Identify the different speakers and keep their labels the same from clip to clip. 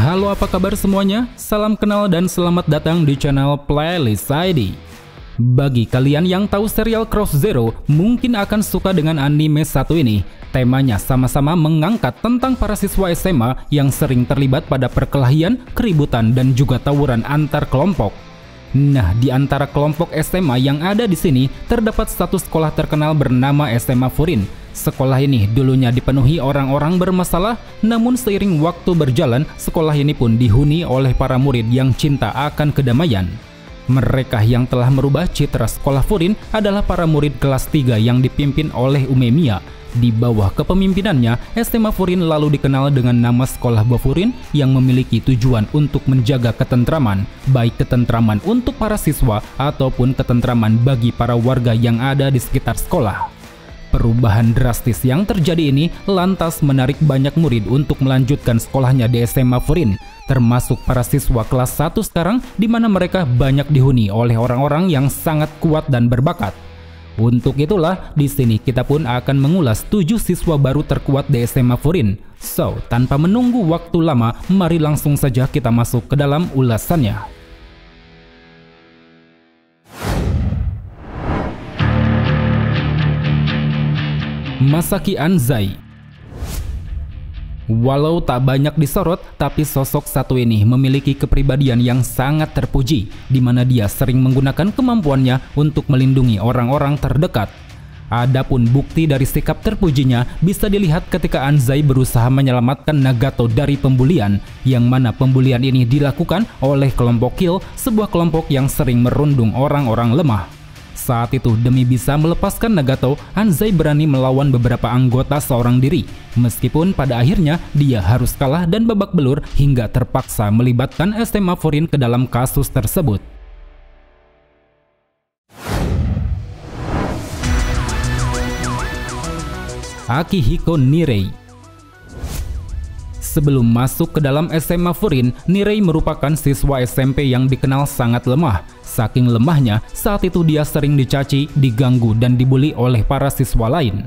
Speaker 1: Halo, apa kabar semuanya? Salam kenal dan selamat datang di channel Playlist ID. Bagi kalian yang tahu serial Cross Zero, mungkin akan suka dengan anime satu ini. Temanya sama-sama mengangkat tentang para siswa SMA yang sering terlibat pada perkelahian, keributan, dan juga tawuran antar kelompok. Nah, di antara kelompok SMA yang ada di sini, terdapat satu sekolah terkenal bernama SMA Furin. Sekolah ini dulunya dipenuhi orang-orang bermasalah, namun seiring waktu berjalan, sekolah ini pun dihuni oleh para murid yang cinta akan kedamaian. Mereka yang telah merubah citra sekolah Furin adalah para murid kelas 3 yang dipimpin oleh Umemiya. Di bawah kepemimpinannya, SMA Furin lalu dikenal dengan nama Sekolah Bofurin yang memiliki tujuan untuk menjaga ketentraman, baik ketentraman untuk para siswa ataupun ketentraman bagi para warga yang ada di sekitar sekolah. Perubahan drastis yang terjadi ini lantas menarik banyak murid untuk melanjutkan sekolahnya di SMA Furin, termasuk para siswa kelas 1 sekarang, di mana mereka banyak dihuni oleh orang-orang yang sangat kuat dan berbakat. Untuk itulah, di sini kita pun akan mengulas 7 siswa baru terkuat di SMA Furin. So, tanpa menunggu waktu lama, mari langsung saja kita masuk ke dalam ulasannya. Masaki Anzai. Walau tak banyak disorot, tapi sosok satu ini memiliki kepribadian yang sangat terpuji, di mana dia sering menggunakan kemampuannya untuk melindungi orang-orang terdekat. Adapun bukti dari sikap terpujinya bisa dilihat ketika Anzai berusaha menyelamatkan Nagato dari pembulian, yang mana pembulian ini dilakukan oleh kelompok Kill, sebuah kelompok yang sering merundung orang-orang lemah. Saat itu, demi bisa melepaskan Nagato, Anzai berani melawan beberapa anggota seorang diri. Meskipun pada akhirnya dia harus kalah dan babak belur hingga terpaksa melibatkan SMA Furin ke dalam kasus tersebut. Akihiko Nirei. Sebelum masuk ke dalam SMA Furin, Nirei merupakan siswa SMP yang dikenal sangat lemah. Saking lemahnya, saat itu dia sering dicaci, diganggu, dan dibully oleh para siswa lain.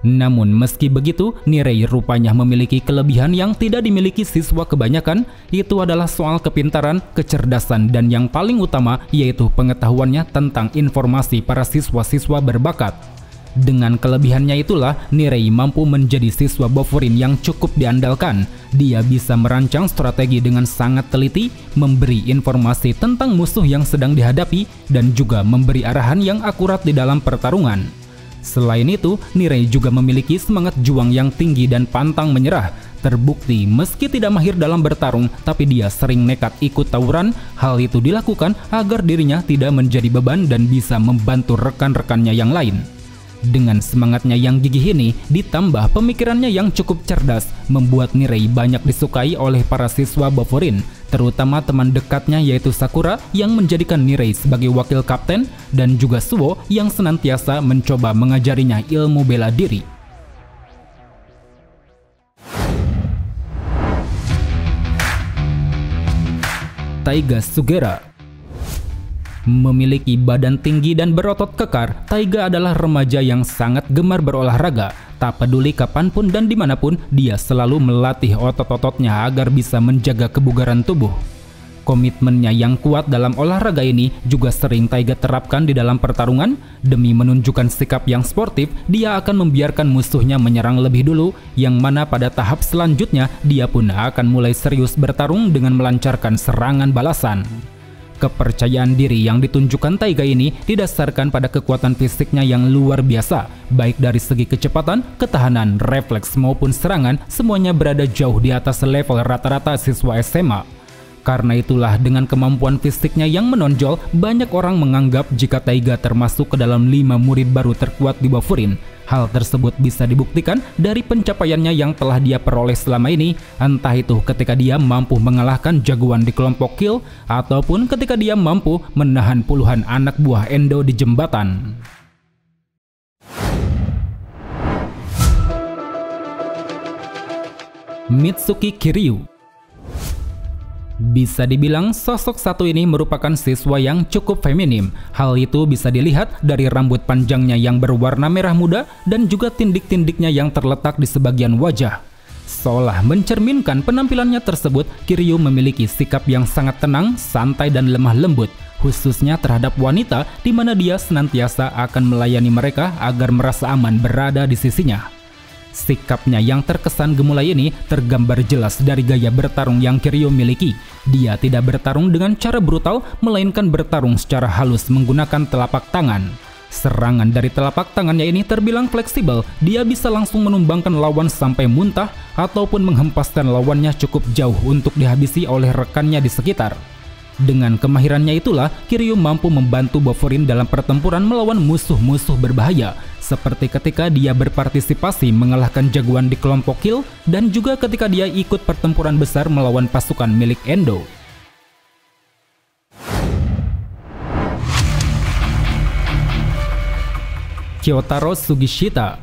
Speaker 1: Namun meski begitu, Nirei rupanya memiliki kelebihan yang tidak dimiliki siswa kebanyakan. Itu adalah soal kepintaran, kecerdasan, dan yang paling utama yaitu pengetahuannya tentang informasi para siswa-siswa berbakat. Dengan kelebihannya itulah, Nirei mampu menjadi siswa Bofurin yang cukup diandalkan. Dia bisa merancang strategi dengan sangat teliti, memberi informasi tentang musuh yang sedang dihadapi, dan juga memberi arahan yang akurat di dalam pertarungan. Selain itu, Nirei juga memiliki semangat juang yang tinggi dan pantang menyerah. Terbukti meski tidak mahir dalam bertarung, tapi dia sering nekat ikut tawuran. Hal itu dilakukan agar dirinya tidak menjadi beban dan bisa membantu rekan-rekannya yang lain. Dengan semangatnya yang gigih ini, ditambah pemikirannya yang cukup cerdas, membuat Nirei banyak disukai oleh para siswa Bofurin, terutama teman dekatnya yaitu Sakura yang menjadikan Nirei sebagai wakil kapten, dan juga Suo yang senantiasa mencoba mengajarinya ilmu bela diri. Taiga Sugera. Memiliki badan tinggi dan berotot kekar, Taiga adalah remaja yang sangat gemar berolahraga. Tak peduli kapanpun dan dimanapun, dia selalu melatih otot-ototnya agar bisa menjaga kebugaran tubuh. Komitmennya yang kuat dalam olahraga ini juga sering Taiga terapkan di dalam pertarungan. Demi menunjukkan sikap yang sportif, dia akan membiarkan musuhnya menyerang lebih dulu, yang mana pada tahap selanjutnya dia pun akan mulai serius bertarung dengan melancarkan serangan balasan. Kepercayaan diri yang ditunjukkan Taiga ini didasarkan pada kekuatan fisiknya yang luar biasa, baik dari segi kecepatan, ketahanan, refleks maupun serangan, semuanya berada jauh di atas level rata-rata siswa SMA. Karena itulah dengan kemampuan fisiknya yang menonjol, banyak orang menganggap jika Taiga termasuk ke dalam 5 murid baru terkuat di Bofurin. Hal tersebut bisa dibuktikan dari pencapaiannya yang telah dia peroleh selama ini, entah itu ketika dia mampu mengalahkan jagoan di kelompok Kill, ataupun ketika dia mampu menahan puluhan anak buah Endo di jembatan. Mitsuki Kiryu. Bisa dibilang sosok satu ini merupakan siswa yang cukup feminim. Hal itu bisa dilihat dari rambut panjangnya yang berwarna merah muda dan juga tindik-tindiknya yang terletak di sebagian wajah. Seolah mencerminkan penampilannya tersebut, Kiryu memiliki sikap yang sangat tenang, santai dan lemah lembut, khususnya terhadap wanita, di mana dia senantiasa akan melayani mereka agar merasa aman berada di sisinya. Sikapnya yang terkesan gemulai ini tergambar jelas dari gaya bertarung yang Kiryu miliki. Dia tidak bertarung dengan cara brutal, melainkan bertarung secara halus menggunakan telapak tangan. Serangan dari telapak tangannya ini terbilang fleksibel, dia bisa langsung menumbangkan lawan sampai muntah ataupun menghempaskan lawannya cukup jauh untuk dihabisi oleh rekannya di sekitar. Dengan kemahirannya itulah, Kiryu mampu membantu Bofurine dalam pertempuran melawan musuh-musuh berbahaya, seperti ketika dia berpartisipasi mengalahkan jagoan di kelompok Kill dan juga ketika dia ikut pertempuran besar melawan pasukan milik Endo. Kyotaro Sugishita.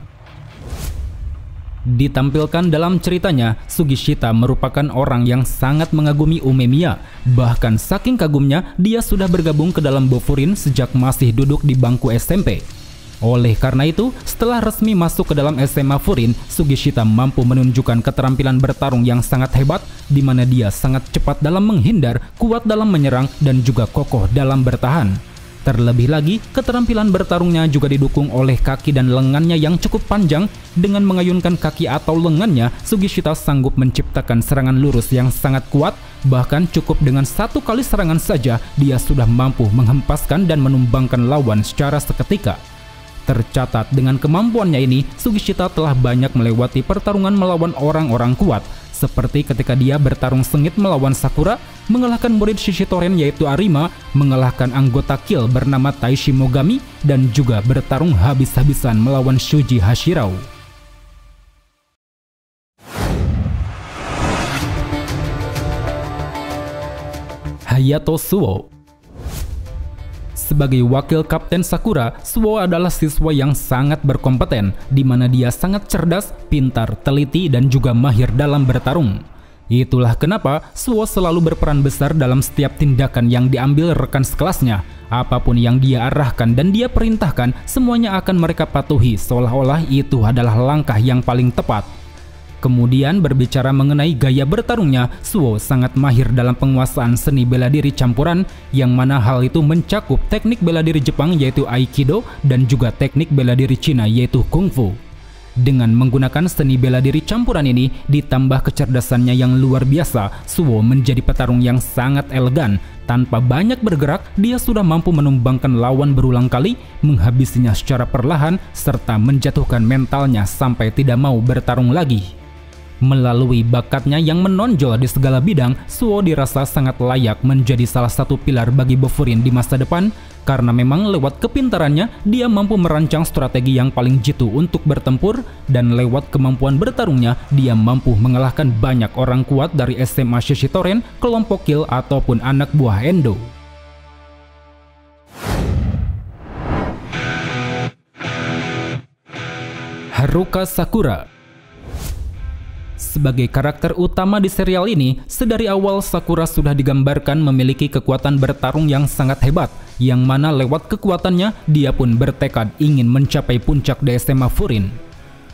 Speaker 1: Ditampilkan dalam ceritanya, Sugishita merupakan orang yang sangat mengagumi Umemiya. Bahkan saking kagumnya, dia sudah bergabung ke dalam Bofurine sejak masih duduk di bangku SMP. Oleh karena itu, setelah resmi masuk ke dalam SMA Furin, Sugishita mampu menunjukkan keterampilan bertarung yang sangat hebat, di mana dia sangat cepat dalam menghindar, kuat dalam menyerang, dan juga kokoh dalam bertahan. Terlebih lagi, keterampilan bertarungnya juga didukung oleh kaki dan lengannya yang cukup panjang. Dengan mengayunkan kaki atau lengannya, Sugishita sanggup menciptakan serangan lurus yang sangat kuat. Bahkan cukup dengan satu kali serangan saja, dia sudah mampu menghempaskan dan menumbangkan lawan secara seketika. Tercatat dengan kemampuannya ini, Sugishita telah banyak melewati pertarungan melawan orang-orang kuat. Seperti ketika dia bertarung sengit melawan Sakura, mengalahkan murid Shishitoren yaitu Arima, mengalahkan anggota Kill bernama Taishi Mogami, dan juga bertarung habis-habisan melawan Shuji Hashirao. Hayato Suo. Sebagai wakil Kapten Sakura, Suo adalah siswa yang sangat berkompeten, di mana dia sangat cerdas, pintar, teliti, dan juga mahir dalam bertarung. Itulah kenapa Suo selalu berperan besar dalam setiap tindakan yang diambil rekan sekelasnya. Apapun yang dia arahkan dan dia perintahkan, semuanya akan mereka patuhi, seolah-olah itu adalah langkah yang paling tepat. Kemudian berbicara mengenai gaya bertarungnya, Suo sangat mahir dalam penguasaan seni bela diri campuran, yang mana hal itu mencakup teknik bela diri Jepang yaitu Aikido dan juga teknik bela diri Cina yaitu Kungfu. Dengan menggunakan seni bela diri campuran ini, ditambah kecerdasannya yang luar biasa, Suo menjadi petarung yang sangat elegan. Tanpa banyak bergerak, dia sudah mampu menumbangkan lawan berulang kali, menghabisinya secara perlahan, serta menjatuhkan mentalnya sampai tidak mau bertarung lagi. Melalui bakatnya yang menonjol di segala bidang, Suo dirasa sangat layak menjadi salah satu pilar bagi Bofurine di masa depan, karena memang lewat kepintarannya, dia mampu merancang strategi yang paling jitu untuk bertempur, dan lewat kemampuan bertarungnya, dia mampu mengalahkan banyak orang kuat dari SMA Shishitoren, kelompok Kill, ataupun anak buah Endo. Haruka Sakura. Sebagai karakter utama di serial ini, sedari awal Sakura sudah digambarkan memiliki kekuatan bertarung yang sangat hebat, yang mana lewat kekuatannya, dia pun bertekad ingin mencapai puncak di SMA Furin.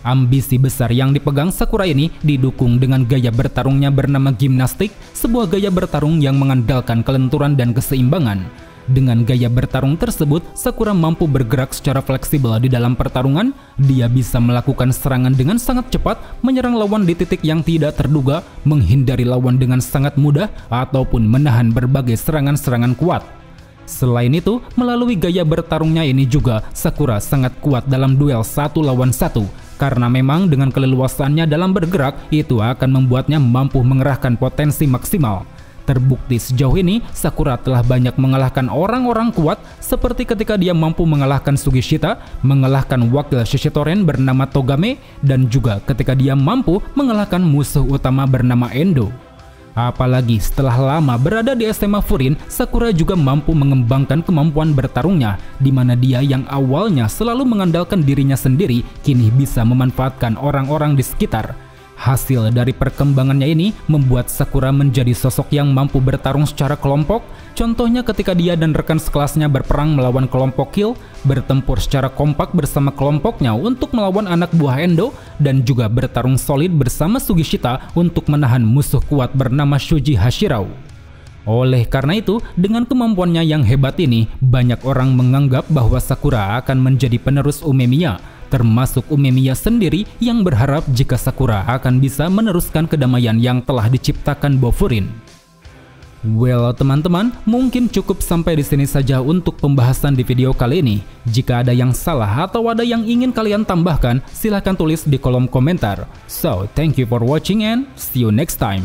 Speaker 1: Ambisi besar yang dipegang Sakura ini didukung dengan gaya bertarungnya bernama gimnastik, sebuah gaya bertarung yang mengandalkan kelenturan dan keseimbangan. Dengan gaya bertarung tersebut, Sakura mampu bergerak secara fleksibel di dalam pertarungan. Dia bisa melakukan serangan dengan sangat cepat, menyerang lawan di titik yang tidak terduga, menghindari lawan dengan sangat mudah, ataupun menahan berbagai serangan-serangan kuat. Selain itu, melalui gaya bertarungnya ini juga, Sakura sangat kuat dalam duel 1 lawan 1. Karena memang dengan keleluasannya dalam bergerak, itu akan membuatnya mampu mengerahkan potensi maksimal. Terbukti sejauh ini, Sakura telah banyak mengalahkan orang-orang kuat, seperti ketika dia mampu mengalahkan Sugishita, mengalahkan wakil Shishitoren bernama Togame, dan juga ketika dia mampu mengalahkan musuh utama bernama Endo. Apalagi setelah lama berada di SMA Furin, Sakura juga mampu mengembangkan kemampuan bertarungnya, di mana dia yang awalnya selalu mengandalkan dirinya sendiri, kini bisa memanfaatkan orang-orang di sekitar. Hasil dari perkembangannya ini membuat Sakura menjadi sosok yang mampu bertarung secara kelompok. Contohnya ketika dia dan rekan sekelasnya berperang melawan kelompok Kill, bertempur secara kompak bersama kelompoknya untuk melawan anak buah Endo, dan juga bertarung solid bersama Sugishita untuk menahan musuh kuat bernama Shuji Hashirao. Oleh karena itu, dengan kemampuannya yang hebat ini, banyak orang menganggap bahwa Sakura akan menjadi penerus Umemiya, termasuk Umemiya sendiri yang berharap jika Sakura akan bisa meneruskan kedamaian yang telah diciptakan Bofurin. Well teman-teman, mungkin cukup sampai di sini saja untuk pembahasan di video kali ini. Jika ada yang salah atau ada yang ingin kalian tambahkan, silahkan tulis di kolom komentar. So, thank you for watching and see you next time.